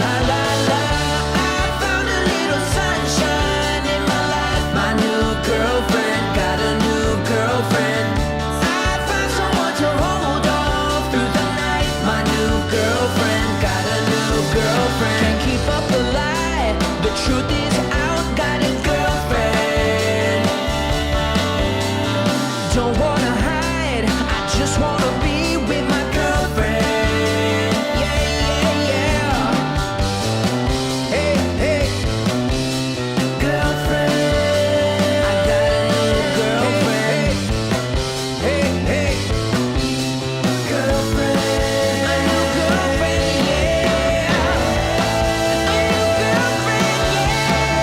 la la la. I found a little sunshine in my life. My new girlfriend got a new girlfriend. I found someone to hold on through the night. My new girlfriend got a new girlfriend. Can't keep up the lie. The truth is out. Got a girlfriend. Don't wanna hide. I just wanna be with my girlfriend. Yeah, yeah, yeah. Hey, hey. Girlfriend. I got a new girlfriend. Hey, hey. Girlfriend. A new girlfriend, yeah. A new girlfriend, yeah.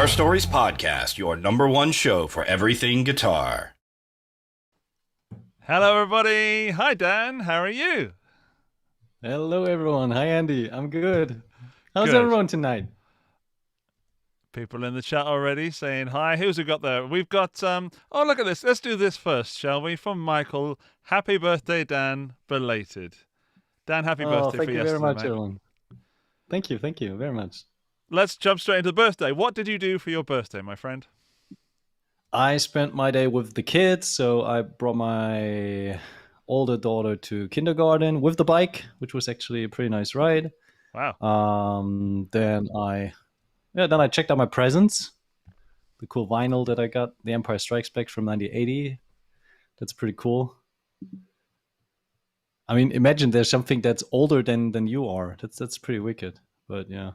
Guitar Stories Podcast, your number one show for everything guitar. Hello, everybody. Hi, Dan. How are you? Hello, everyone. Hi, Andy. I'm good. How's Good. everyone tonight? People in the chat already saying hi. Who's we got there? We've got, oh, look at this. Let's do this first, shall we? From Michael. Happy birthday, Dan. Belated. Dan, happy birthday thank for you yesterday, very much, mate. everyone. Thank you very much. Let's jump straight into the birthday. What did you do for your birthday, my friend? I spent my day with the kids, so I brought my older daughter to kindergarten with the bike, which was actually a pretty nice ride. Wow. Then I checked out my presents. The cool vinyl that I got, The Empire Strikes Back from 1980. That's pretty cool. I mean, imagine there's something that's older than you are. That's pretty wicked. But yeah,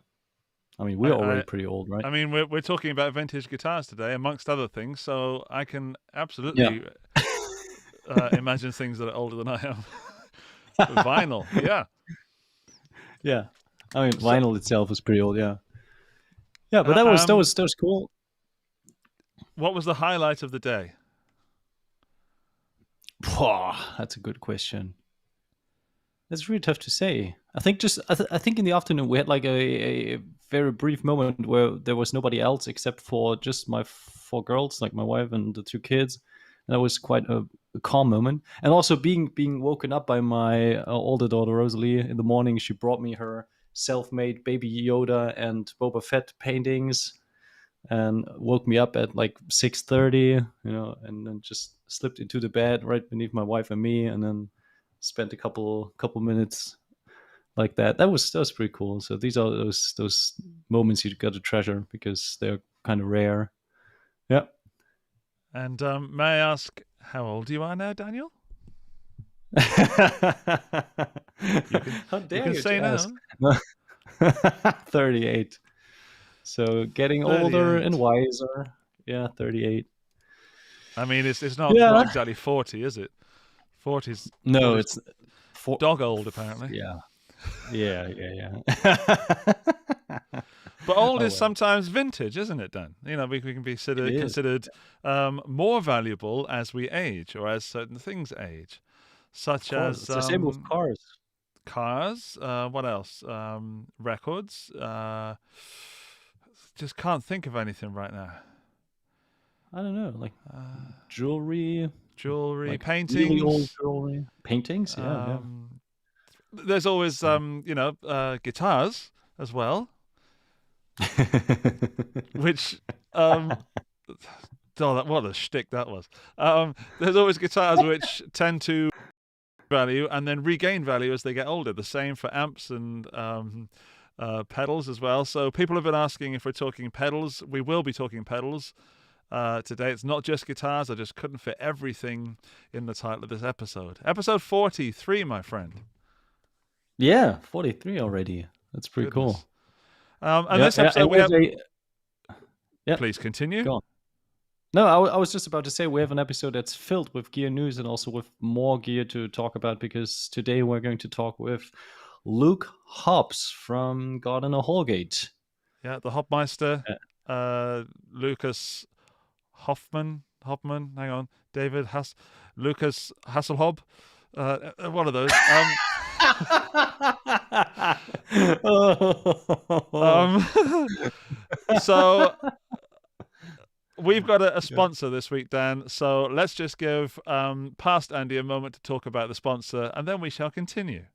I mean, we're already pretty old, right? I mean, we're talking about vintage guitars today, amongst other things, so I can absolutely imagine things that are older than I am. Vinyl, yeah. Yeah. I mean, vinyl itself is pretty old, yeah. Yeah, but that was cool. What was the highlight of the day? That's a good question. That's really tough to say. I think I think in the afternoon we had like a very brief moment where there was nobody else except for just my 4 girls, like my wife and the 2 kids. And that was quite a calm moment. And also being woken up by my older daughter Rosalie in the morning. She brought me her self-made Baby Yoda and Boba Fett paintings, and woke me up at like 6:30, and then just slipped into the bed right beneath my wife and me, and then spent a couple minutes like that. That was pretty cool. So these are those moments you got to treasure because they're kind of rare. Yeah. And may I ask how old you are now, Daniel? How dare you you say ask? no? 38. So getting 38. older and wiser. Yeah, 38. I mean, it's not exactly 40, is it? 40's No, 40's it's dog old, apparently. Yeah. But old is sometimes vintage, isn't it, Dan? We can be considered more valuable as we age, or as certain things age, such as it's the same with cars. Cars. What else? Records. Just can't think of anything right now. I don't know, like jewelry, like paintings, really old jewelry, paintings. Yeah. There's always guitars as well, which what a shtick that was. There's always guitars which tend to value and then regain value as they get older. The same for amps and pedals as well. So people have been asking if we're talking pedals. We will be talking pedals today. It's not just guitars. I just couldn't fit everything in the title of this episode. Episode 43, my friend. Yeah, 43 already. That's pretty cool. And this episode we have... Yeah. Please continue. Go on. No, I was just about to say we have an episode that's filled with gear news and also with more gear to talk about, because today we're going to talk with Luke Hobbs from Gardiner Houlgate. Yeah, the Hobmeister, Lucas Hoffman, hang on, David Lucas Hasselhoff, one of those. So we've got a sponsor this week, Dan. So let's just give past Andy a moment to talk about the sponsor, and then we shall continue.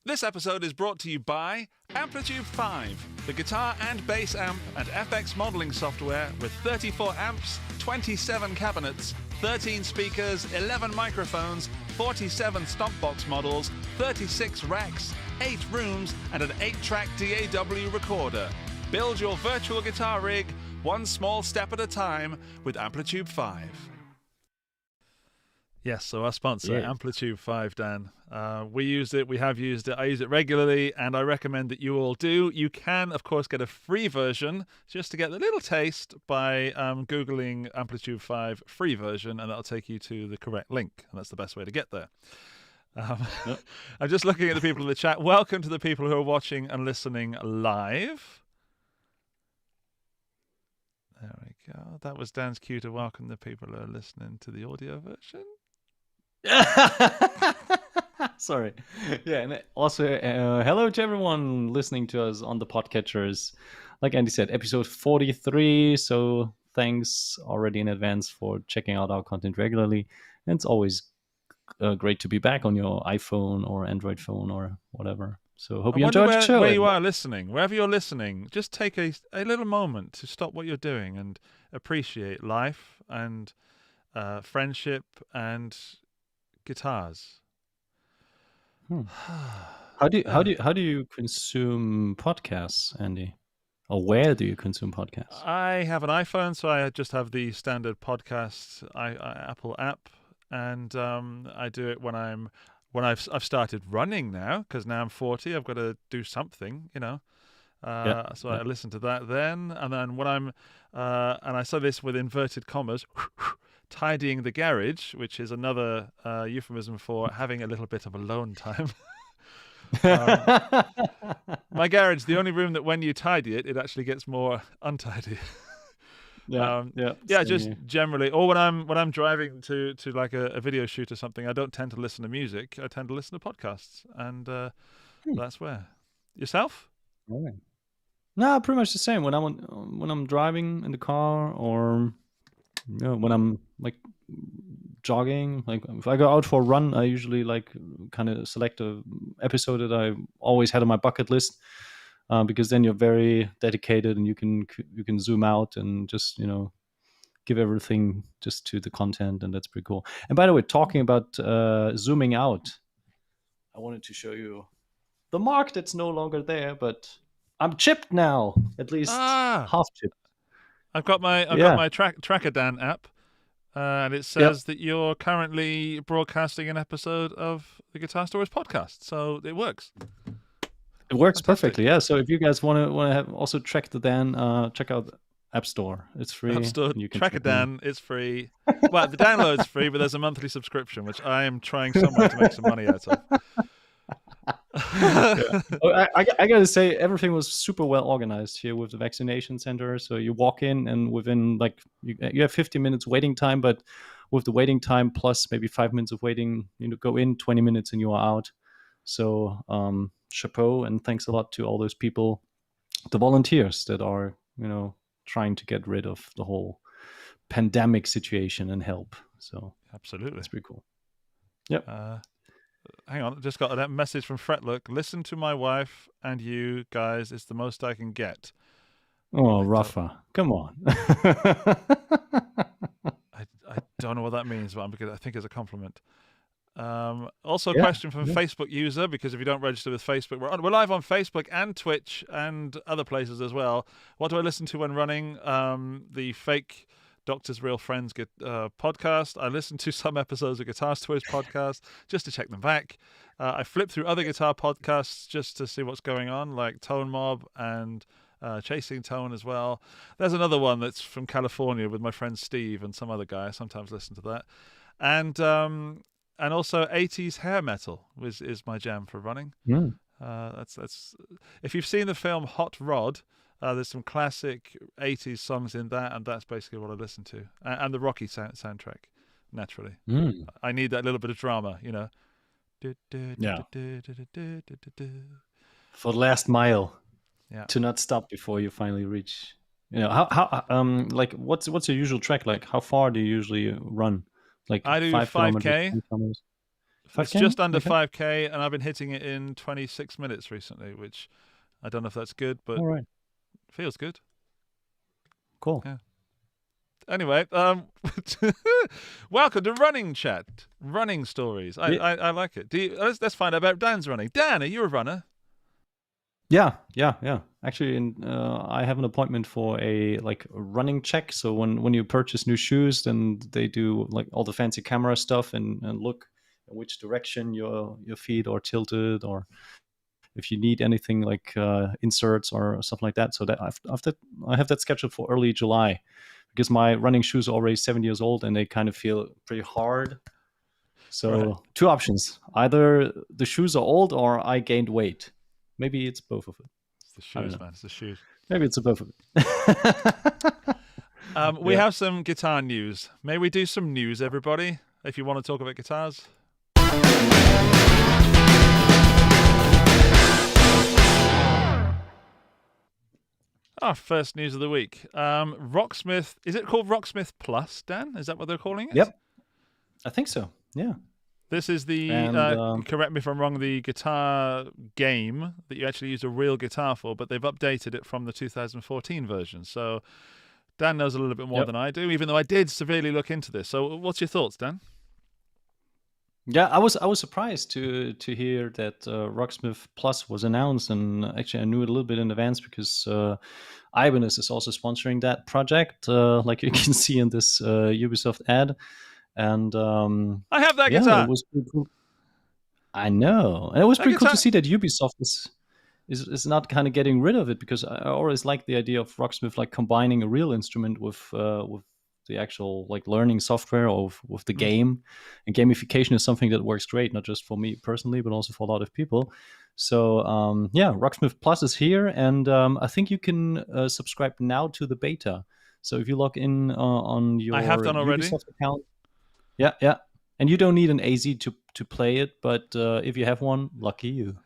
This episode is brought to you by Amplitude 5, the guitar and bass amp and FX modeling software with 34 amps, 27 cabinets, 13 speakers, 11 microphones, 47 stompbox models, 36 racks, 8 rooms, and an 8-track DAW recorder. Build your virtual guitar rig one small step at a time with Amplitude 5. Yes, so our sponsor, Amplitude 5, Dan. We used it, we have used it, I use it regularly, and I recommend that you all do. You can, of course, get a free version just to get the little taste by Googling Amplitude 5 free version, and that'll take you to the correct link, and that's the best way to get there. I'm just looking at the people in the chat. Welcome to the people who are watching and listening live. There we go. That was Dan's cue to welcome the people who are listening to the audio version. Sorry. Yeah, and also hello to everyone listening to us on the podcatchers. Like Andy said, episode 43. So thanks already in advance for checking out our content regularly. And it's always great to be back on your iPhone or Android phone or whatever. So hope you enjoyed the show. Where you are listening, wherever you're listening, just take a little moment to stop what you're doing and appreciate life and friendship and guitars. How do you consume podcasts, Andy? Or where do you consume podcasts? I have an iPhone, so I just have the standard podcast Apple app, and I do it when I've started running now, because now I'm 40. I've got to do something, you know. So I listen to that then, and then when I'm and I say this with inverted commas, tidying the garage, which is another euphemism for having a little bit of alone time. My garage, the only room that when you tidy it, it actually gets more untidy. Just generally, or when I'm driving to like a video shoot or something, I don't tend to listen to music. I tend to listen to podcasts, and that's where. Yourself? Right. No, pretty much the same. When I'm driving in the car, or when I'm like jogging, like if I go out for a run, I usually like kind of select a episode that I always had on my bucket list. Because then you're very dedicated and you can zoom out and just give everything just to the content, and that's pretty cool. And by the way, talking about zooming out, I wanted to show you the mark that's no longer there, but I'm chipped now, at least half chipped. I've got my Tracker Dan app, and it says that you're currently broadcasting an episode of the Guitar Stories podcast, so it works. It works perfectly, yeah. So if you guys want to have also track the Dan, check out App Store. It's free. App Store, Tracker Dan, it's free. Well, the download's free, but there's a monthly subscription, which I am trying somewhere to make some money out of. I gotta say, everything was super well organized here with the vaccination center. So you walk in, and within like you have 50 minutes waiting time, but with the waiting time plus maybe 5 minutes of waiting, go in 20 minutes and you are out. So chapeau, and thanks a lot to all those people, the volunteers that are trying to get rid of the whole pandemic situation and help. So absolutely, that's pretty cool. Yep. Hang on, just got a message from Fretlook. Listen to my wife and you guys. It's the most I can get. Oh, Rafa, come on. I don't know what that means, but I think it's a compliment. Also, a question from a Facebook user, because if you don't register with Facebook, we're live on Facebook and Twitch and other places as well. What do I listen to when running? The Fake Doctors Real Friends podcast. I listen to some episodes of Guitar Stories podcast just to check them back. I flip through other guitar podcasts just to see what's going on, like Tone Mob and Chasing Tone as well. There's another one that's from California with my friend Steve and some other guy. I sometimes listen to that. And also 80s hair metal is my jam for running. That's if you've seen the film Hot Rod, there's some classic 80s songs in that, and that's basically what I listen to. And the Rocky soundtrack, naturally. I need that little bit of drama, Yeah. For the last mile. Yeah. To not stop before you finally reach. How like what's your usual track like? How far do you usually run? Like I do 5K. It's just under 5K, and I've been hitting it in 26 minutes recently, which I don't know if that's good, but feels good. Cool. Yeah. Anyway, welcome to Running Chat, Running Stories. I like it. Let's find out about Dan's running. Dan, are you a runner? Yeah. Actually, I have an appointment for a running check. So when you purchase new shoes, then they do like all the fancy camera stuff and look in which direction your feet are tilted, or if you need anything like inserts or stuff like that. So that I have that scheduled for early July, because my running shoes are already 7 years old and they kind of feel pretty hard. So Two options: either the shoes are old or I gained weight. Maybe it's both of it. It's the shoes, man. It's the shoes. Maybe it's both of it. We Yeah. have some guitar news. May we do some news, everybody? If you want to talk about guitars. Our first news of the week. Rocksmith. Is it called Rocksmith Plus, Dan? Is that what they're calling it? Yep. I think so. Yeah. This is the, And, correct me if I'm wrong, the guitar game that you actually use a real guitar for, but they've updated it from the 2014 version. So Dan knows a little bit more Yep. than I do, even though I did severely look into this. So what's your thoughts, Dan? Yeah, I was surprised to hear that Rocksmith Plus was announced, and actually I knew it a little bit in advance because Ibanez is also sponsoring that project, like you can see in this Ubisoft ad. And I have that yeah, guitar. it was pretty cool. I know, and it was That pretty cool guitar- to see that Ubisoft is not kind of getting rid of it, because I always like the idea of Rocksmith like combining a real instrument with the actual like learning software of with the game, and gamification is something that works great, not just for me personally, but also for a lot of people. So yeah, Rocksmith Plus is here, and I think you can subscribe now to the beta. So if you log in on your I have done already. Ubisoft account, yeah, and you don't need an AZ to play it, but if you have one, lucky you.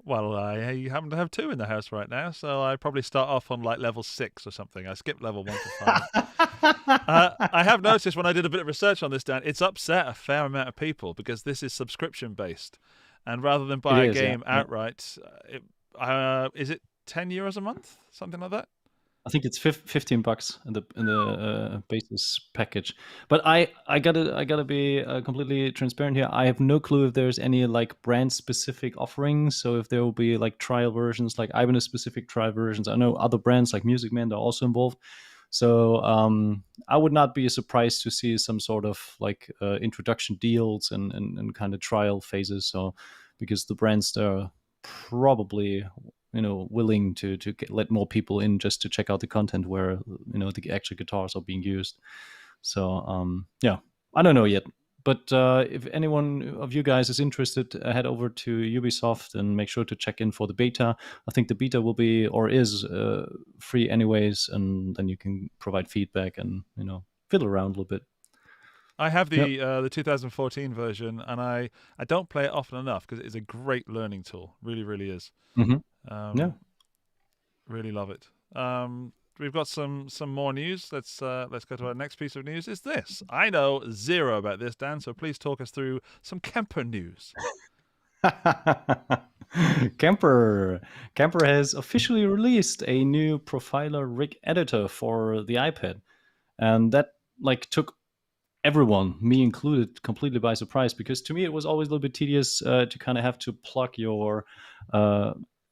Well, I happen to have two in the house right now, so I probably start off on like level 6 or something. I skipped level 1 to 5. I have noticed when I did a bit of research on this, Dan, it's upset a fair amount of people because this is subscription based, and rather than buy It a is, game yeah. outright, is it €10 a month, something like that? I think it's $15 in the basis package. But I gotta be completely transparent here. I have no clue if there's any like brand specific offerings. So if there will be like trial versions, like Ibanez specific trial versions. I know other brands like Music Man are also involved. So I would not be surprised to see some sort of like introduction deals and kind of trial phases. So because the brands are probably willing to let more people in just to check out the content where the actual guitars are being used. So yeah, I don't know yet, but if anyone of you guys is interested, head over to Ubisoft and make sure to check in for the beta. I think the beta will be or is free anyways, and then you can provide feedback and fiddle around a little bit. I have the 2014 version, and I don't play it often enough because it's a great learning tool. Really, really is. Mm-hmm. Yeah, really love it. We've got some more news. Let's go to our next piece of news. Is this? I know zero about this, Dan. So please talk us through some Kemper news. Kemper has officially released a new profiler rig editor for the iPad, and that like took everyone, me included, completely by surprise, because to me it was always a little bit tedious to kind of have to plug your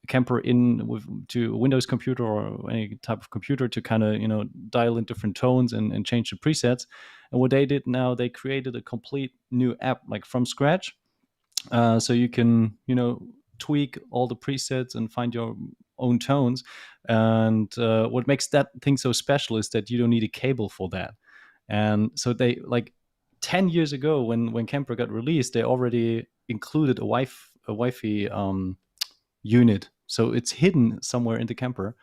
Kemper in to a Windows computer or any type of computer to kind of dial in different tones and change the presets. And what they did now, they created a complete new app like from scratch, so you can tweak all the presets and find your own tones. And what makes that thing so special is that you don't need a cable for that. And so they, like 10 years ago when Kemper got released, they already included a Wi-Fi unit. So it's hidden somewhere in the Kemper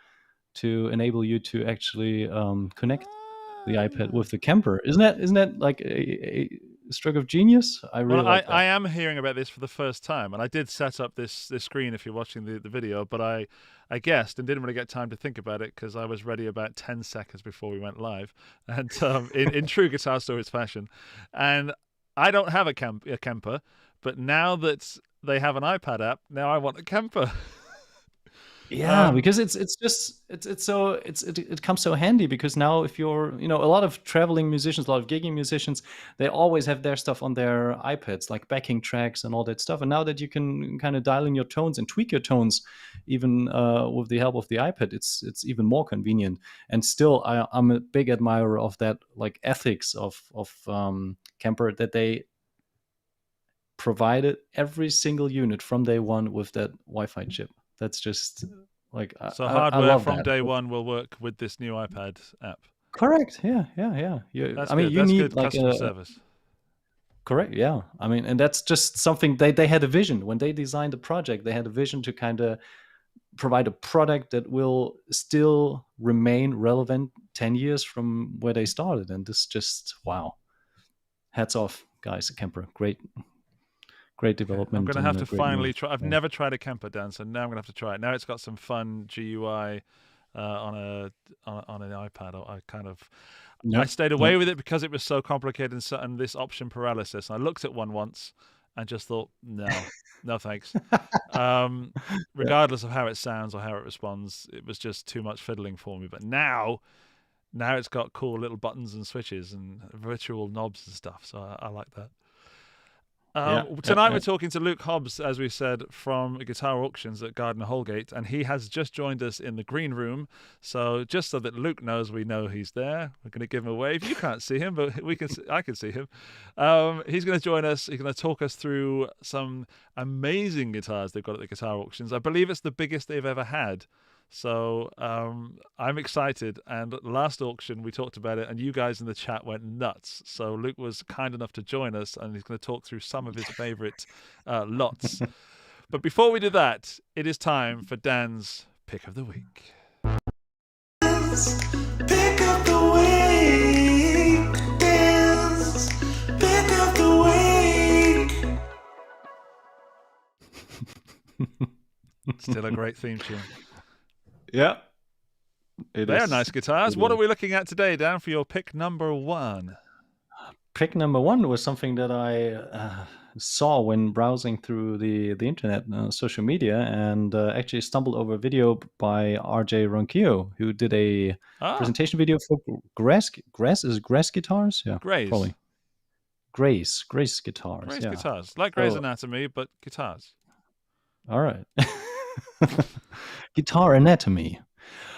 to enable you to actually connect the iPad with the Kemper. Isn't that like a stroke of genius? I really like that. I am hearing about this for the first time, and I did set up this screen if you're watching the video, but I guessed and didn't really get time to think about it because I was ready about 10 seconds before we went live, and in true Guitar Stories fashion. And I don't have a Kemper, but now that they have an iPad app, now I want a Kemper. Yeah, because it comes so handy, because now if you're a lot of traveling musicians, a lot of gigging musicians, they always have their stuff on their iPads, like backing tracks and all that stuff. And now that you can kind of dial in your tones and tweak your tones, even with the help of the iPad, it's even more convenient. And still, I'm a big admirer of that like ethics of Kemper, that they provided every single unit from day one with that Wi-Fi chip. That's just like So I hardware love from that. day one will work with this new iPad app. Correct. Yeah. That's I mean, good. you That's need good like customer service. Correct. Yeah. I mean, and that's just something they had a vision when they designed the project. They had a vision to kind of provide a product that will still remain relevant 10 years from where they started. And this just, wow. Hats off, guys, at Kemper. Great development. I'm going to and have a to great finally move. try. I've Yeah. never tried a Kemper, Dan, so now I'm going to have to try it. Now it's got some fun GUI on an iPad. I stayed away with it because it was so complicated and this option paralysis. And I looked at one once and just thought, no thanks. Regardless of how it sounds or how it responds, it was just too much fiddling for me. But now it's got cool little buttons and switches and virtual knobs and stuff. So I like that. Tonight we're talking to Luke Hobbs, as we said, from Guitar Auctions at Gardiner Houlgate, and he has just joined us in the green room. So just so that Luke knows we know he's there, we're going to give him a wave. You can't see him, but I can see him. He's going to join us. He's going to talk us through some amazing guitars they've got at the Guitar Auctions. I believe it's the biggest they've ever had. So I'm excited. And last auction, we talked about it, and you guys in the chat went nuts. So Luke was kind enough to join us, and he's going to talk through some of his favorite lots. But before we do that, it is time for Dan's Pick of the Week. Pick up the week, dance. Pick up the week. Still a great theme tune. Yeah. They're nice guitars. What are we looking at today, Dan, for your pick number one? Pick number one was something that I saw when browsing through the internet, social media, and actually stumbled over a video by RJ Ronquillo, who did a presentation video for Grass guitars? Yeah, Grace. Probably. Grace guitars. Grace yeah. guitars. Like Grey's Anatomy, but guitars. All right. Guitar anatomy.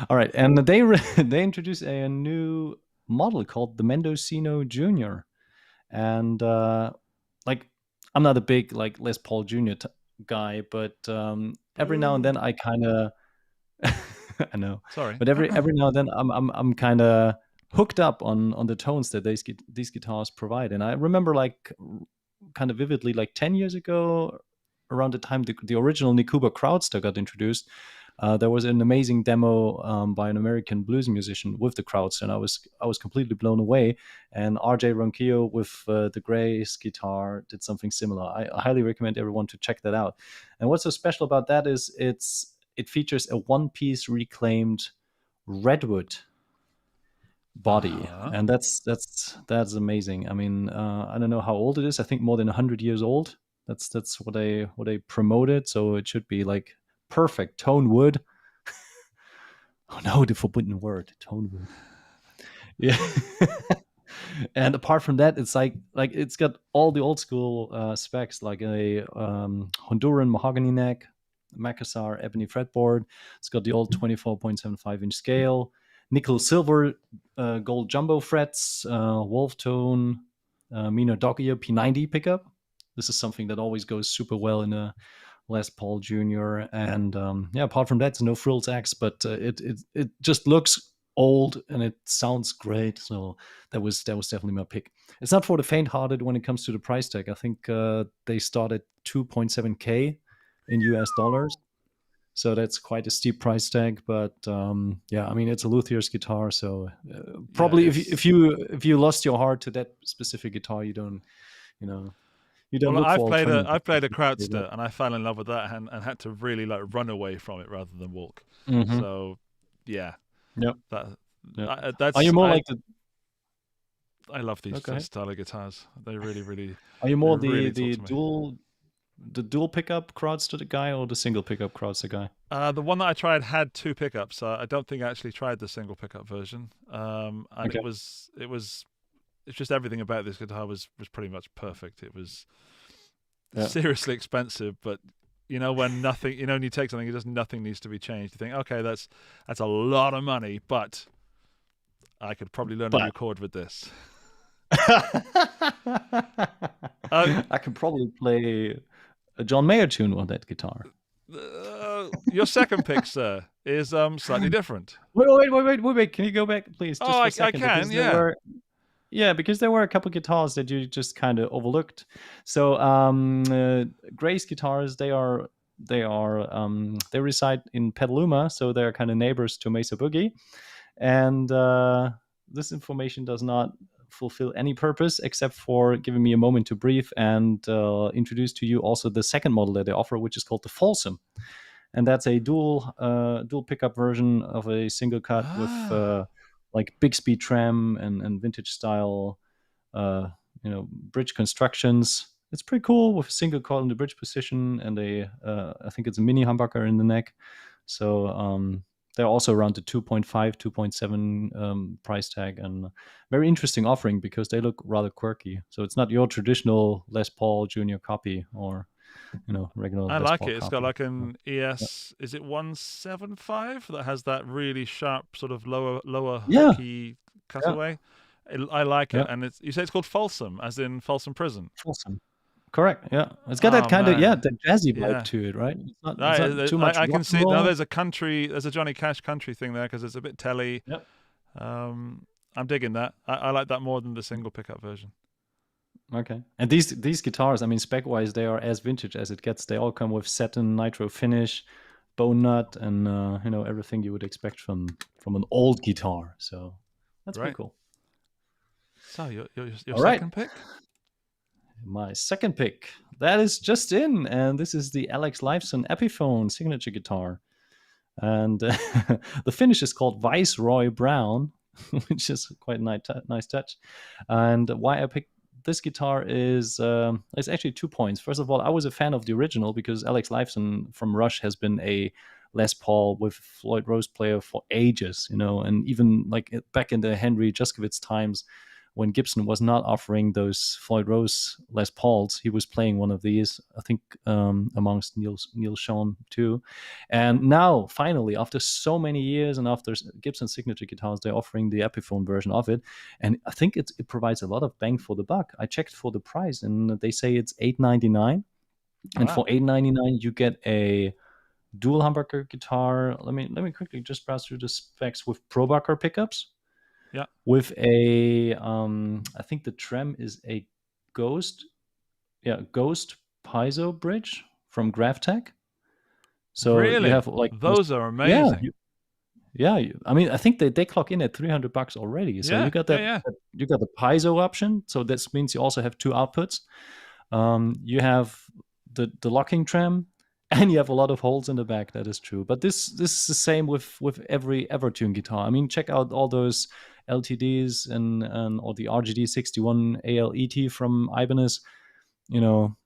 All right, and they introduced a new model called the Mendocino Junior, and I'm not a big Les Paul Junior guy, but every now and then I kind of I know, sorry, but every now and then I'm kind of hooked up on the tones that these guitars provide, and I remember kind of vividly 10 years ago, around the time the original Nikuba Crowdster got introduced, there was an amazing demo by an American blues musician with the Crowdster, and I was completely blown away. And RJ Ronquillo with the Grace guitar did something similar. I highly recommend everyone to check that out. And what's so special about that is it features a one-piece reclaimed redwood body, and that's amazing. I mean, I don't know how old it is. I think more than 100 years old. That's what they promoted. So it should be perfect tone wood. Oh no, the forbidden word, tone wood. Yeah. And apart from that, it's it's got all the old school specs, like a Honduran mahogany neck, Macassar ebony fretboard. It's got the old 24.75 inch scale, nickel silver gold jumbo frets, wolf tone, Mino dog ear P90 pickup. This is something that always goes super well in a Les Paul Jr. And apart from that, it's no frills X, but it just looks old and it sounds great. So that was definitely my pick. It's not for the faint-hearted when it comes to the price tag. I think they start at 2.7K in US dollars. So that's quite a steep price tag, but I mean, it's a luthier's guitar. So probably if you lost your heart to that specific guitar, you don't. Well, I've played a Crowdster, and I fell in love with that and had to really run away from it rather than walk. Mm-hmm. So, yeah. Yep. That's. Are you more I love these style of guitars. They really, really. Are you more the dual pickup Crowdster guy or the single pickup Crowdster guy? The one that I tried had two pickups. I don't think I actually tried the single pickup version. It's just everything about this guitar was pretty much perfect. It was seriously expensive, but when nothing, when you take something, nothing needs to be changed. You think, okay, that's a lot of money, but I could probably learn to record with this. I could probably play a John Mayer tune on that guitar. Your second pick, sir, is slightly different. Wait! Can you go back, please? Just for a second, I can. Yeah. Yeah, because there were a couple guitars that you just kind of overlooked. So Grace guitars, they are they reside in Petaluma, so they're kind of neighbors to Mesa Boogie. And this information does not fulfill any purpose except for giving me a moment to breathe and introduce to you also the second model that they offer, which is called the Folsom. And that's a dual pickup version of a single cut with like big speed trem and vintage style bridge constructions. It's pretty cool with a single coil in the bridge position and I think it's a mini humbucker in the neck. So they're also around the 2.5, 2.7 price tag, and very interesting offering because they look rather quirky. So it's not your traditional Les Paul Junior copy or regular. I Les like Paul it. It's copy. got like an ES. Is it 175 that has that really sharp sort of lower hooky cutaway? I like it, and you say it's called Folsom, as in Folsom Prison. Folsom. Correct. Yeah, it's got that kind of that jazzy vibe to it, right? It's not too much. I can see now. There's a Johnny Cash country thing there because it's a bit telly. Yep. I'm digging that. I like that more than the single pickup version. Okay. And these guitars, I mean, spec wise, they are as vintage as it gets. They all come with satin nitro finish, bone nut, and everything you would expect from an old guitar. So that's pretty cool. So your all second pick. My second pick, that is just in, and this is the Alex Lifeson Epiphone signature guitar. And the finish is called Viceroy Brown, which is quite a nice touch. And why I picked this guitar is it's actually 2 points. First of all, I was a fan of the original because Alex Lifeson from Rush has been a Les Paul with Floyd Rose player for ages, and even like back in the Henry Juskowitz times, when Gibson was not offering those Floyd Rose Les Pauls, he was playing one of these, I think, amongst Neil Schon too. And now, finally, after so many years and after Gibson signature guitars, they're offering the Epiphone version of it. And I think it provides a lot of bang for the buck. I checked for the price, and they say it's $899. And for $899, you get a dual humbucker guitar. Let me quickly just browse through the specs with Probucker pickups. Yeah. With a, I think the trem is a Ghost piezo bridge from Graphtec. So really, you have like those are amazing. I mean, I think they clock in at $300 already. So you got that. You got the piezo option. So this means you also have two outputs. You have the locking trem, and you have a lot of holes in the back. That is true. But this is the same with every Evertune guitar. I mean, check out all those LTDs and or the RGD 61 ALET from Ibanez. You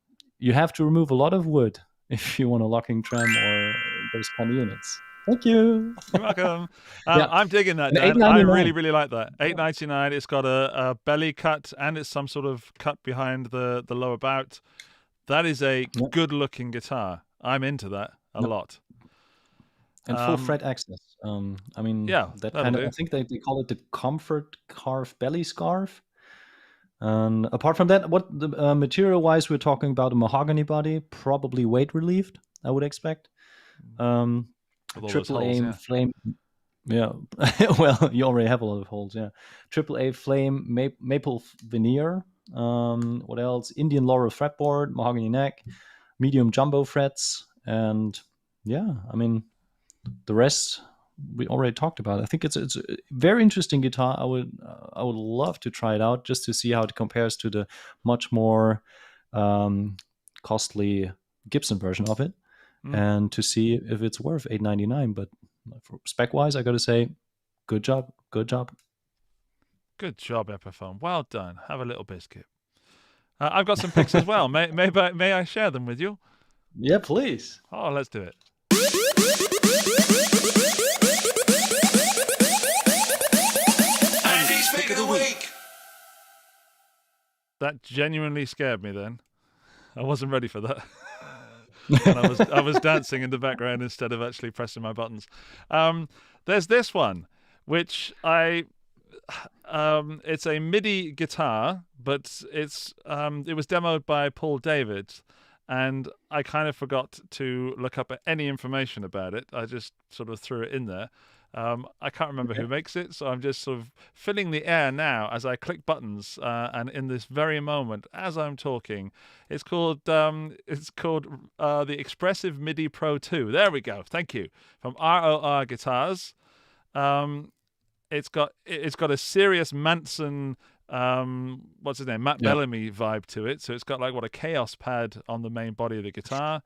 have to remove a lot of wood if you want a locking trem or those kind of units. Thank you. You're welcome. I'm digging that, Dan. I really, really like that. $899. It's got a belly cut and it's some sort of cut behind the lower bout. That is a good-looking guitar. I'm into that a lot. And full fret access. I mean, that kind of. I think they call it the Comfort Carve belly scarf. And apart from that, what the material-wise, we're talking about a mahogany body, probably weight relieved. I would expect. Triple A flame. Yeah. Well, you already have a lot of holes. Yeah. Triple A flame maple veneer. What else? Indian laurel fretboard, mahogany neck, medium jumbo frets, and I mean, the rest we already talked about. I think it's a very interesting guitar. I would love to try it out just to see how it compares to the much more costly Gibson version of it, and to see if it's worth $899. But spec wise, I got to say, good job. Good job, Epiphone. Well done. Have a little biscuit. I've got some picks as well. May I share them with you? Yeah, please. Oh, let's do it. Andy's pick of the week. That genuinely scared me then. I wasn't ready for that. And I was dancing in the background instead of actually pressing my buttons. There's this one, which it's a MIDI guitar, but it was demoed by Paul David, and I kind of forgot to look up any information about it. I just sort of threw it in there. I can't remember who makes it, so I'm just sort of filling the air now as I click buttons. And in this very moment, as I'm talking, it's called the Expressive MIDI Pro 2. There we go. Thank you. From ROR Guitars. It's got a serious Manson. What's his name? Matt Bellamy vibe to it. So it's got like a chaos pad on the main body of the guitar.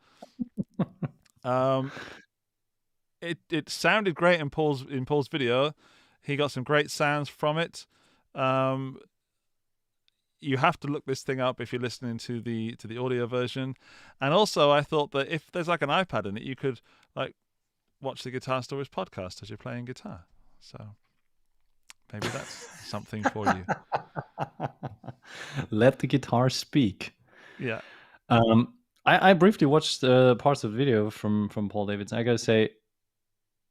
It sounded great in Paul's video. He got some great sounds from it. You have to look this thing up if you're listening to the audio version. And also, I thought that if there's like an iPad in it, you could like watch the Guitar Stories podcast as you're playing guitar. So maybe that's something for you. Let the guitar speak. Yeah. I briefly watched parts of the video from Paul Davidson. I gotta say,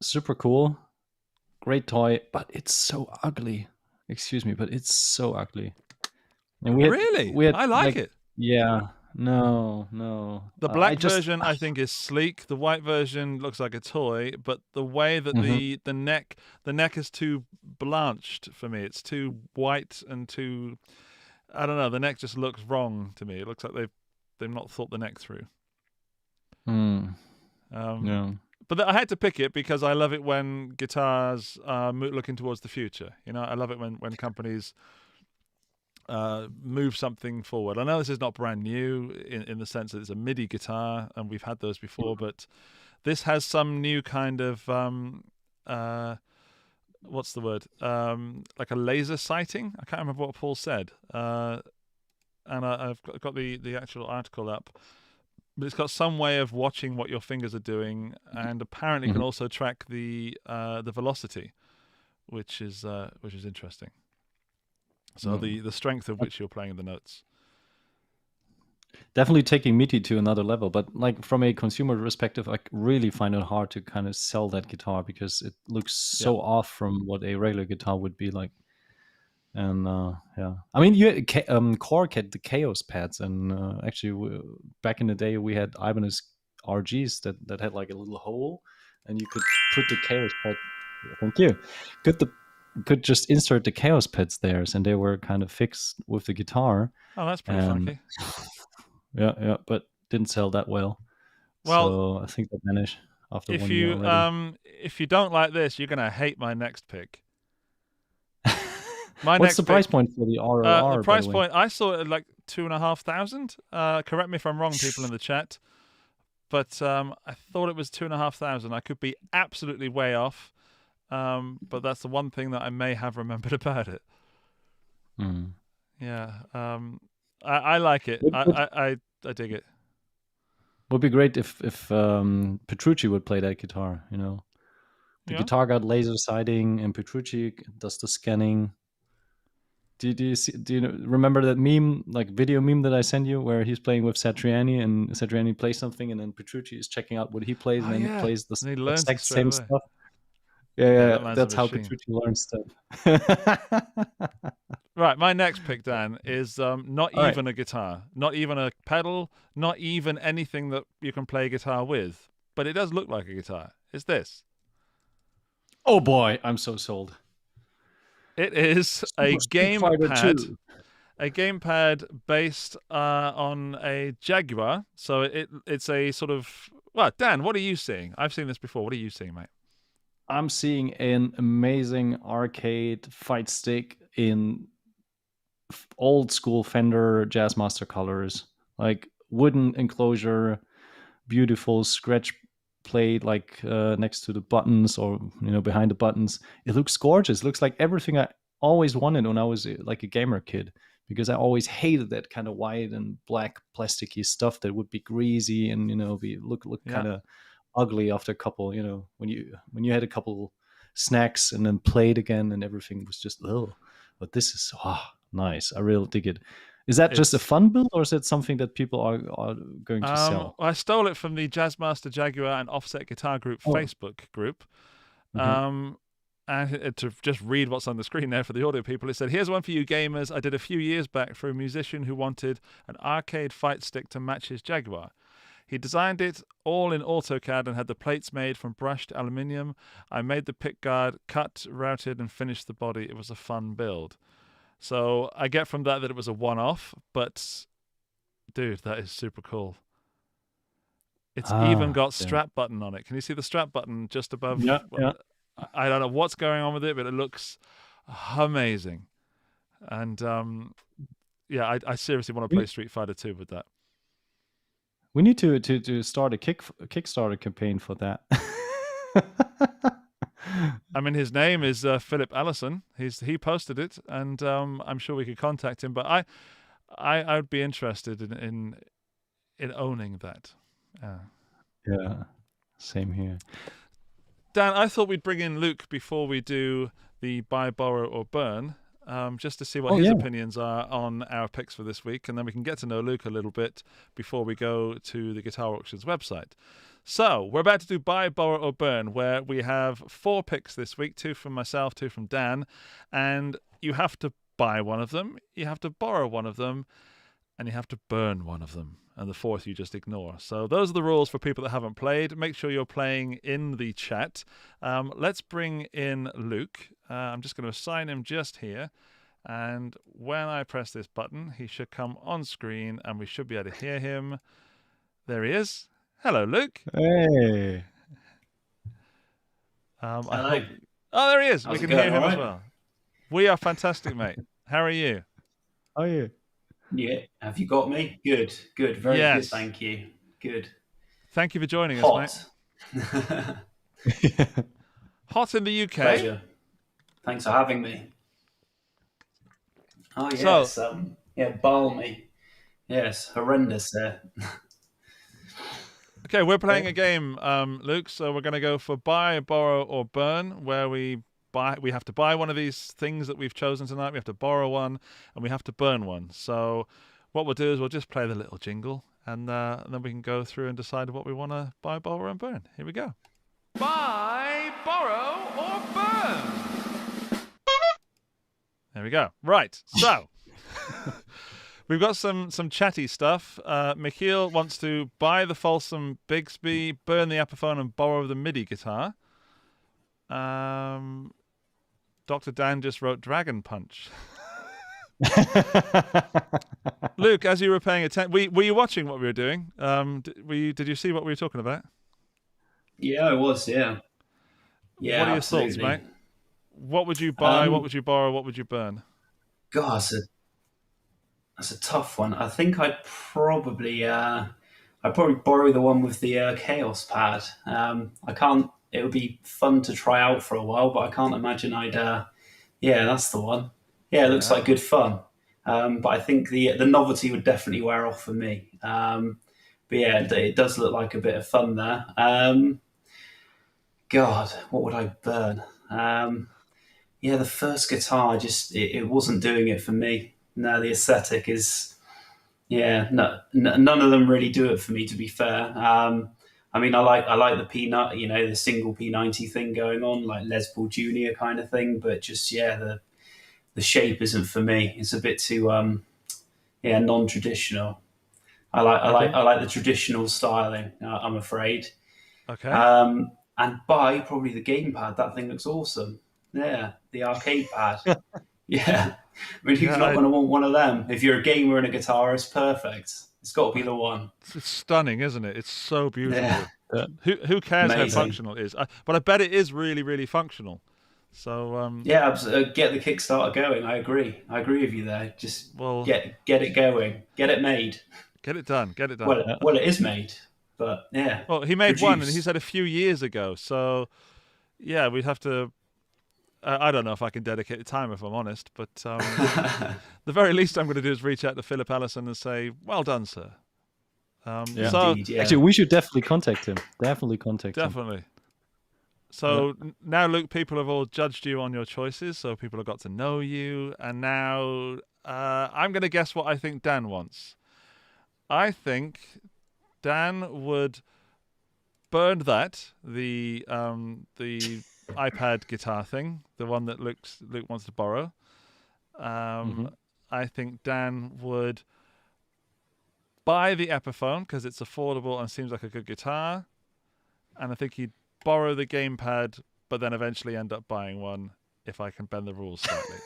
super cool, great toy, but it's so ugly. Excuse me, but it's so ugly. And we had, I like it. Yeah, no. The black version I think is sleek. The white version looks like a toy, but the way that the neck is too blanched for me. It's too white and too. I don't know. The neck just looks wrong to me. It looks like they've not thought the neck through. Yeah. But I had to pick it because I love it when guitars are looking towards the future. You know, I love it when companies move something forward. I know this is not brand new in the sense that it's a MIDI guitar, and we've had those before, but this has some new kind of what's the word? Like a laser sighting. I can't remember what Paul said. And I've got the actual article up. But it's got some way of watching what your fingers are doing, and apparently can also track the velocity, which is interesting. So the strength of which you're playing the notes. Definitely taking MIDI to another level, but like from a consumer perspective, I really find it hard to kind of sell that guitar because it looks so off from what a regular guitar would be like. And I mean, Korg had the Chaos pads, and actually, back in the day, we had Ibanez RGs that had like a little hole, and you could put the Chaos pad. Thank you. Could just insert the Chaos pads there, and they were kind of fixed with the guitar. Oh, that's pretty funky. Yeah, but didn't sell that well. Well, so I think that vanished after 1 year already. If you don't like this, you're gonna hate my next pick. What's the price point for the ROR? The price point, I saw it at like 2,500. Correct me if I'm wrong, people in the chat. But I thought it was 2,500. I could be absolutely way off. But that's the one thing that I may have remembered about it. Yeah. I like it. I dig it. Would be great if Petrucci would play that guitar, you know. The guitar got laser sighting and Petrucci does the scanning. Do you remember that meme, like video meme that I sent you, where he's playing with Satriani and Satriani plays something, and then Petrucci is checking out what he plays, and then he plays the exact same stuff. Yeah, that's how Petrucci learns stuff. Right, my next pick, Dan, is not even a guitar, not even a pedal, not even anything that you can play guitar with, but it does look like a guitar. It's this. Oh boy, I'm so sold. It is a gamepad. A gamepad based on a Jaguar. So it's a sort of... Well, Dan, what are you seeing? I've seen this before. What are you seeing, mate? I'm seeing an amazing arcade fight stick in old school Fender Jazzmaster colors. Like wooden enclosure, beautiful scratch plate like next to the buttons or behind the buttons. It looks gorgeous. It looks like everything I always wanted when I was like a gamer kid, because I always hated that kind of white and black plasticky stuff that would be greasy and look kind of ugly after a couple, when you had a couple snacks and then played again and everything was just but this is nice. I really dig it. Is that just a fun build, or is it something that people are going to sell? I stole it from the Jazzmaster Jaguar and Offset Guitar Group Facebook group. And to just read what's on the screen there for the audio people, it said, "Here's one for you gamers. I did a few years back for a musician who wanted an arcade fight stick to match his Jaguar. He designed it all in AutoCAD and had the plates made from brushed aluminium. I made the pick guard, cut, routed, and finished the body. It was a fun build." So I get from that it was a one-off, but dude, that is super cool. It's even got strap button on it. Can you see the strap button just above? Yeah, yeah. I don't know what's going on with it, but it looks amazing. And I seriously want to play Street Fighter 2 with that. We need to start a Kickstarter campaign for that. I mean, his name is Philip Allison. He posted it, and I'm sure we could contact him. But I would be interested in owning that. Yeah, same here. Dan, I thought we'd bring in Luke before we do the buy, borrow, or burn, just to see what his opinions are on our picks for this week, and then we can get to know Luke a little bit before we go to the Guitar Auctions website. So we're about to do buy, borrow, or burn, where we have 4 picks this week, 2 from myself, 2 from Dan, and you have to buy one of them, you have to borrow one of them, and you have to burn one of them. And the 4th you just ignore. So those are the rules for people that haven't played. Make sure you're playing in the chat. Let's bring in Luke. I'm just going to assign him just here. And when I press this button, he should come on screen and we should be able to hear him. There he is. Hello, Luke. Hey. Hello. Oh, there he is. We can hear him as well. We are fantastic, mate. How are you? How are you? Yeah, have you got me? Good, very good, thank you. Good. Thank you for joining us, mate. Hot in the UK. Pleasure. Thanks for having me. Oh yes, balmy. Yes, horrendous there. Okay, we're playing a game, Luke. So we're going to go for buy, borrow, or burn, where we have to buy one of these things that we've chosen tonight. We have to borrow one, and we have to burn one. So what we'll do is we'll just play the little jingle, and then we can go through and decide what we want to buy, borrow, and burn. Here we go. Buy, borrow, or burn. There we go. Right. So we've got some chatty stuff. Michiel wants to buy the Folsom Bigsby, burn the Epiphone, and borrow the MIDI guitar. Dr. Dan just wrote Dragon Punch. Luke, as you were paying attention, were you watching what we were doing? Did you see what we were talking about? Yeah, I was. Yeah. What are your thoughts, mate? What would you buy? What would you borrow? What would you burn? God, that's a tough one. I think I'd probably borrow the one with the Chaos pad. I can't. It would be fun to try out for a while, but I can't imagine I'd. Yeah, that's the one. Yeah, it looks like good fun. But I think the novelty would definitely wear off for me. But yeah, it does look like a bit of fun there. God, what would I burn? Yeah, the first guitar it wasn't doing it for me. No, the aesthetic is. Yeah, no, none of them really do it for me. To be fair. I mean, I like the peanut, the single P90 thing going on, like Les Paul Jr. kind of thing. But just the shape isn't for me. It's a bit too non-traditional. I like the traditional styling. I'm afraid. Okay. And buy probably the gamepad. That thing looks awesome. Yeah, the arcade pad. Yeah, I mean, who's not going to want one of them? If you're a gamer and a guitarist, perfect. It's got to be the one. It's stunning, isn't it? It's so beautiful. Yeah. Who cares Amazing. how functional it is? But I bet it is really, really functional. So yeah, get the Kickstarter going. I agree with you there. Just get it going, get it made, get it done. Well, it is made, but yeah. Well, he made one, and he said a few years ago. So yeah, we'd have to. I don't know if I can dedicate the time, if I'm honest, but the very least I'm going to do is reach out to Philip Allison and say, "Well done, sir." Indeed, yeah. Actually, we should definitely contact him. Definitely. So now, Luke, people have all judged you on your choices, so people have got to know you, and now I'm going to guess what I think Dan wants. I think Dan would burn the iPad guitar thing, the one that Luke wants to borrow. I think Dan would buy the Epiphone because it's affordable and seems like a good guitar. And I think he'd borrow the gamepad, but then eventually end up buying one if I can bend the rules slightly.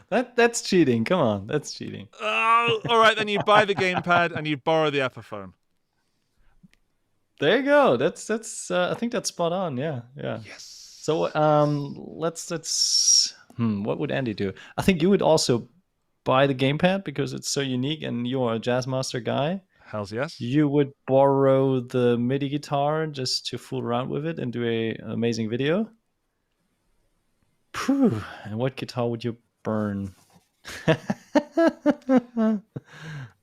That's cheating. Come on, that's cheating. Oh, all right. Then you buy the gamepad and you borrow the Epiphone. There you go. That's. I think that's spot on. Yeah. Yes. So let's. What would Andy do? I think you would also buy the gamepad because it's so unique, and you're a Jazzmaster guy. Hells yes. You would borrow the MIDI guitar just to fool around with it and do an amazing video. Phew. And what guitar would you burn? The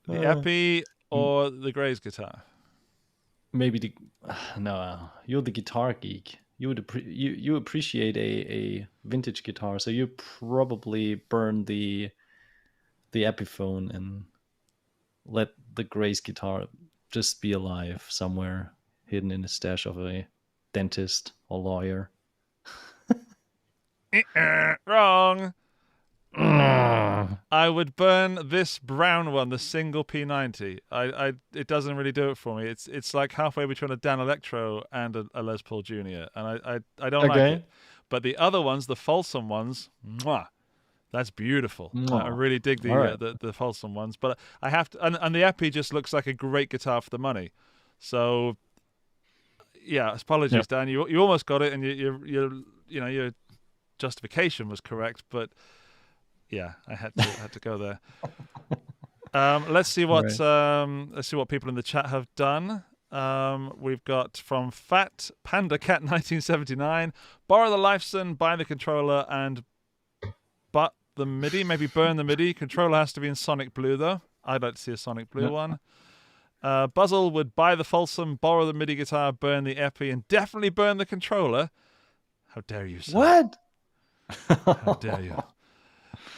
Epi or the Gray's guitar? Maybe no. You're the guitar geek. You would you appreciate a vintage guitar, so you probably burn the Epiphone and let the Gray's guitar just be alive somewhere, hidden in the stash of a dentist or lawyer. Wrong. I would burn this brown one, the single P90. It doesn't really do it for me. It's like halfway between a Dan Electro and a Les Paul Jr. And I don't like it. But the other ones, the Folsom ones, mwah, that's beautiful. I really dig the Folsom ones. But I have to, and the Epi just looks like a great guitar for the money. So yeah, apologies, Dan. You almost got it, and your justification was correct, but yeah, I had to go there. Let's see what people in the chat have done. We've got from Fat Panda Cat 1979, borrow the Lifeson, buy the controller, and but the MIDI, maybe burn the MIDI. Controller has to be in Sonic Blue though. I'd like to see a Sonic Blue one. Buzzle would buy the Folsom, borrow the MIDI guitar, burn the Epi, and definitely burn the controller. How dare you, sir? What? How dare you?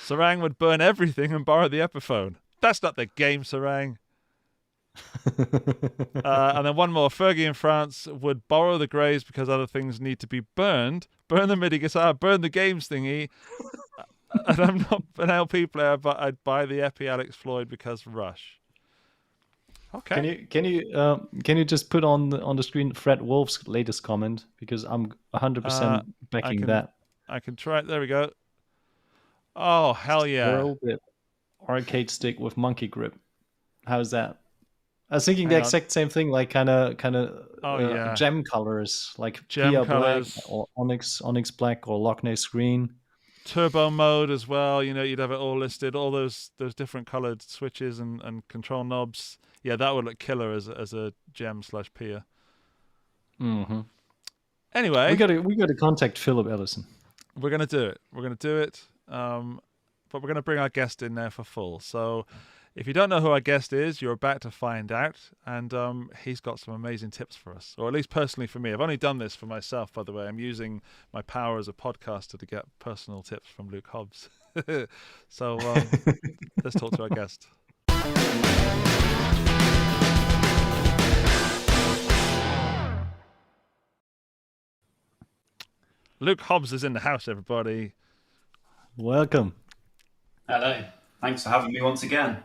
Sarang would burn everything and borrow the Epiphone. That's not the game, Sarang. And then one more. Fergie in France would borrow the Greys because other things need to be burned. Burn the MIDI guitar, burn the games thingy. And I'm not an LP player, but I'd buy the Epi Alex Floyd because Rush. Okay. Can you just put on the screen Fred Wolf's latest comment, because I'm 100% backing that. I can try it. There we go. Oh hell yeah! Whirl bit arcade stick with monkey grip. How's that? I was thinking the exact same thing, like kind of gem colors, like gem Pia colors, black or onyx black or Loch Ness green. Turbo mode as well. You'd have it all listed, all those different colored switches and control knobs. Yeah, that would look killer as a gem / Pia. Mm-hmm. Anyway, we got to contact Philip Ellison. We're gonna do it. But we're gonna bring our guest in there for full. So if you don't know who our guest is, you're about to find out. And he's got some amazing tips for us, or at least personally for me. I've only done this for myself, by the way. I'm using my power as a podcaster to get personal tips from Luke Hobbs. So let's talk to our guest. Luke Hobbs is in the house, everybody. Welcome. Hello. Thanks for having me once again.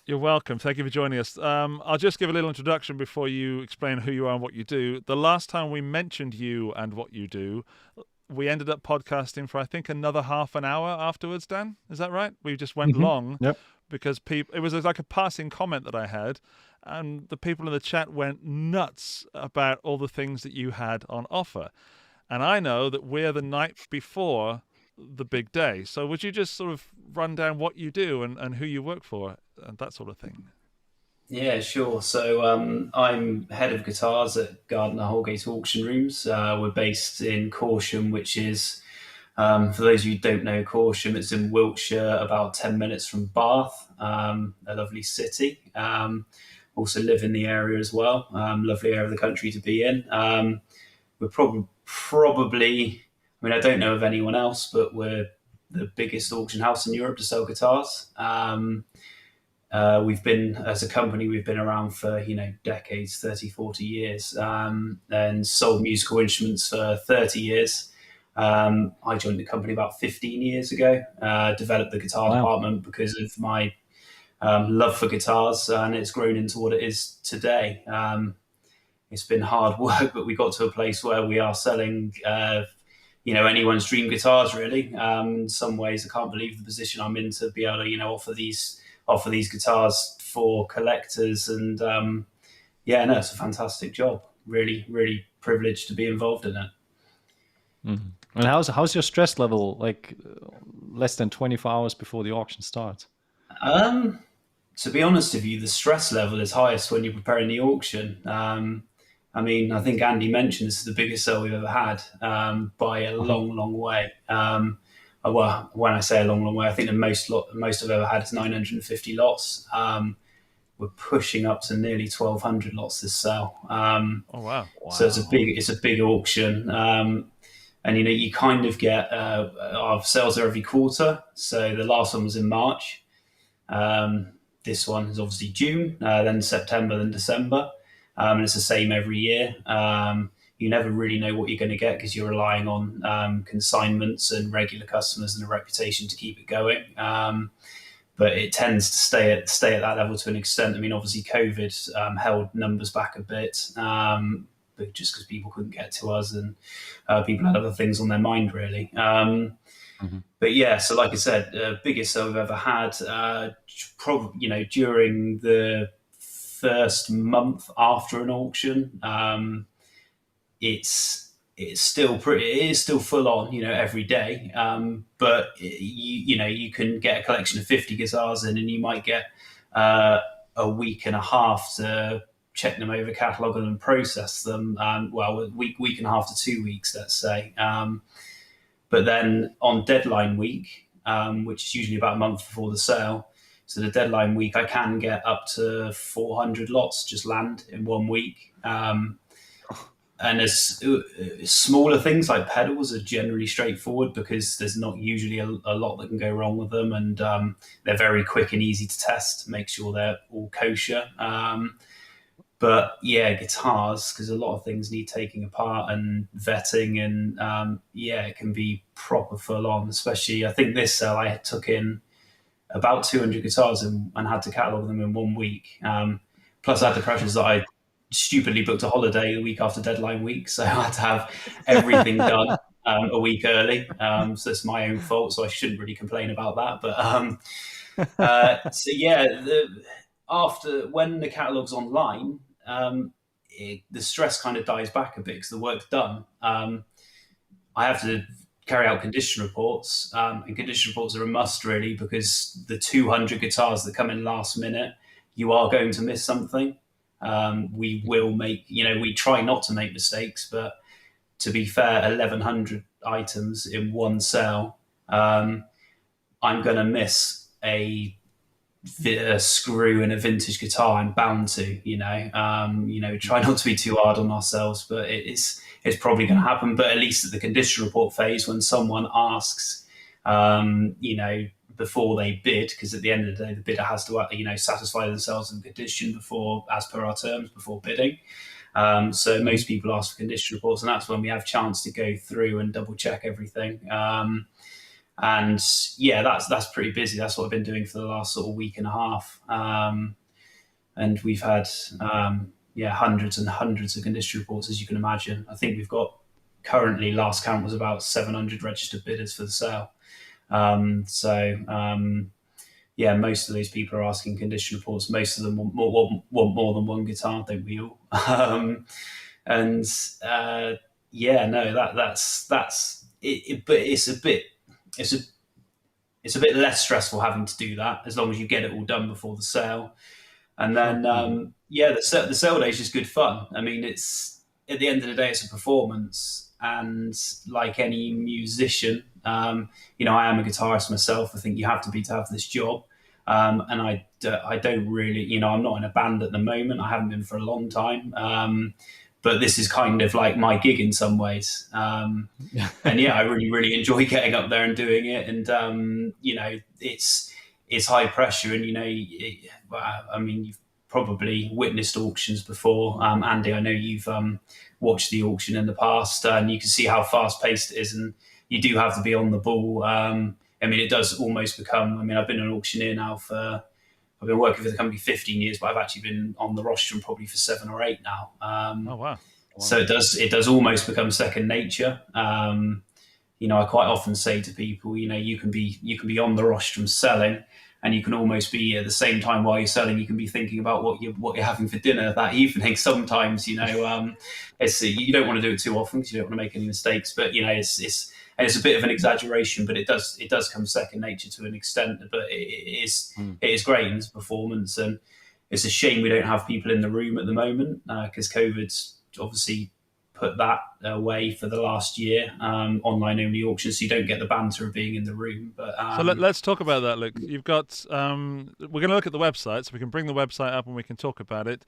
You're welcome. Thank you for joining us. I'll just give a little introduction before you explain who you are and what you do. The last time we mentioned you and what you do, we ended up podcasting for, I think, another half an hour afterwards, Dan. Is that right? We just went long because it was like a passing comment that I had, and the people in the chat went nuts about all the things that you had on offer. And I know that we're the night before the big day. So would you just sort of run down what you do and who you work for and that sort of thing? Yeah, sure. So I'm head of guitars at Gardiner Houlgate Auction Rooms. We're based in Corsham, which is, for those of you who don't know Corsham, it's in Wiltshire, about 10 minutes from Bath, a lovely city. Also live in the area as well. Lovely area of the country to be in. We're probably, I mean, I don't know of anyone else, but we're the biggest auction house in Europe to sell guitars. We've been, as a company, we've been around for, decades, 30, 40 years, and sold musical instruments for 30 years. I joined the company about 15 years ago, developed the guitar Wow. department because of my love for guitars, and it's grown into what it is today. It's been hard work, but we got to a place where we are selling, anyone's dream guitars. Really, in some ways, I can't believe the position I'm in to be able to, offer these guitars for collectors. And it's a fantastic job. Really, really privileged to be involved in it. Mm-hmm. And how's your stress level? Like less than 24 hours before the auction starts? To be honest with you, the stress level is highest when you're preparing the auction. I think Andy mentioned this is the biggest sale we've ever had, by a long, long way. Well, when I say a long, long way, I think the most I've ever had is 950 lots. We're pushing up to nearly 1,200 lots this sale. Oh wow! So it's a big auction. And you kind of get our sales are every quarter. So the last one was in March. This one is obviously June, then September, then December. And it's the same every year. You never really know what you're going to get because you're relying on consignments and regular customers and a reputation to keep it going. But it tends to stay at that level to an extent. I mean, obviously, COVID held numbers back a bit, but just because people couldn't get to us and people had other things on their mind, really. But yeah, so like I said, biggest sale we've ever had. Probably, during the first month after an auction, it is still full on, every day. But you can get a collection of 50 guitars in, and you might get a week and a half to check them over, catalog them, and process them. A week and a half to 2 weeks, let's say. But then on deadline week, which is usually about a month before the sale, so the deadline week, I can get up to 400 lots just land in 1 week. And as smaller things like pedals are generally straightforward because there's not usually a lot that can go wrong with them, and they're very quick and easy to test, make sure they're all kosher. But yeah, guitars, because a lot of things need taking apart and vetting, and it can be proper full on. Especially, I think this sale I took in about 200 guitars and had to catalog them in 1 week. Plus, I had the pressures that I stupidly booked a holiday the week after deadline week, so I had to have everything done a week early. So it's my own fault, so I shouldn't really complain about that. But after when the catalog's online, the stress kind of dies back a bit because the work's done. I have to carry out condition reports, and condition reports are a must, really, because the 200 guitars that come in last minute, you are going to miss something. We will make, we try not to make mistakes, but to be fair, 1,100 items in one sale, I'm going to miss a screw in a vintage guitar. I'm bound to, try not to be too hard on ourselves, but it's probably going to happen. But at least at the condition report phase, when someone asks, before they bid, because at the end of the day, the bidder has to, satisfy themselves in condition before, as per our terms, before bidding. So most people ask for condition reports, and that's when we have a chance to go through and double check everything. And yeah, that's pretty busy. That's what I've been doing for the last sort of week and a half. And we've had, hundreds and hundreds of condition reports, as you can imagine. I think we've got currently, last count was about 700 registered bidders for the sale. Most of these people are asking condition reports. Most of them want more than one guitar, don't we all? That's it. But it's a bit less stressful having to do that, as long as you get it all done before the sale. And then the sale day is just good fun. I mean, it's at the end of the day, it's a performance. And like any musician, I am a guitarist myself. I think you have to be to have this job. And I don't really, I'm not in a band at the moment. I haven't been for a long time. But this is kind of like my gig in some ways. And I really, really enjoy getting up there and doing it. And, it's high pressure. And, you've probably witnessed auctions before. Andy, I know you've watched the auction in the past, and you can see how fast paced it is, and you do have to be on the ball. I mean, it does almost become. I mean, I've been an auctioneer now for. I've been working for the company 15 years, but I've actually been on the rostrum probably for 7 or 8 now. Oh wow! So it does almost become second nature. You know, I quite often say to people, you know, you can be on the rostrum selling, and you can almost be at the same time while you're selling, you can be thinking about what you're having for dinner that evening. Sometimes, you know, you don't want to do it too often because you don't want to make any mistakes. But you know, it's a bit of an exaggeration, but it does come second nature to an extent. But it is great in its performance, and it's a shame we don't have people in the room at the moment because COVID's obviously put that away for the last year, online only auctions, so you don't get the banter of being in the room. But so let's talk about that, Luke. You've got we're going to look at the website, so we can bring the website up and we can talk about it.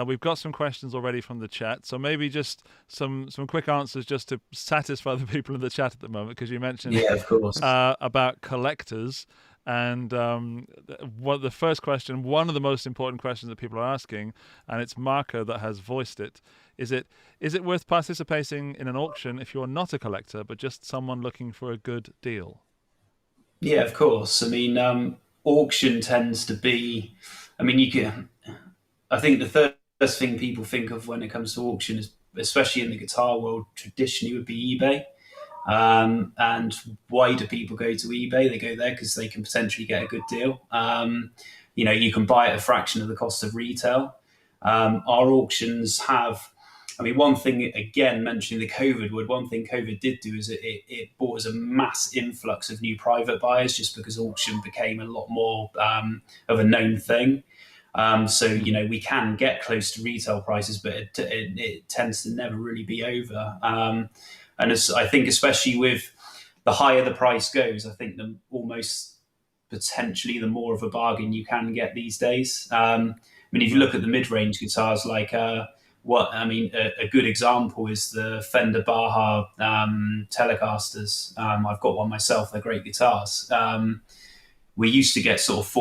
We've got some questions already from the chat, so maybe just some quick answers just to satisfy the people in the chat at the moment, because you mentioned of course. About collectors. And what the first question, one of the most important questions that people are asking, and it's Marco that has voiced it, is it worth participating in an auction if you're not a collector but just someone looking for a good deal? Yeah, of course. I mean, auction tends to be. I mean, I think the first thing people think of when it comes to auction is, especially in the guitar world, traditionally would be eBay. And why do people go to eBay? They go there because they can potentially get a good deal. You know, you can buy at a fraction of the cost of retail. Our auctions have, I mean, one thing, again, mentioning the COVID word, one thing COVID did do is it brought us a mass influx of new private buyers, just because auction became a lot more of a known thing. So, you know, we can get close to retail prices, but it tends to never really be over. And I think, especially with the higher the price goes, I think the almost potentially the more of a bargain you can get these days. I mean, if you look at the mid-range guitars, like a good example is the Fender Baja Telecasters. I've got one myself. They're great guitars. We used to get sort of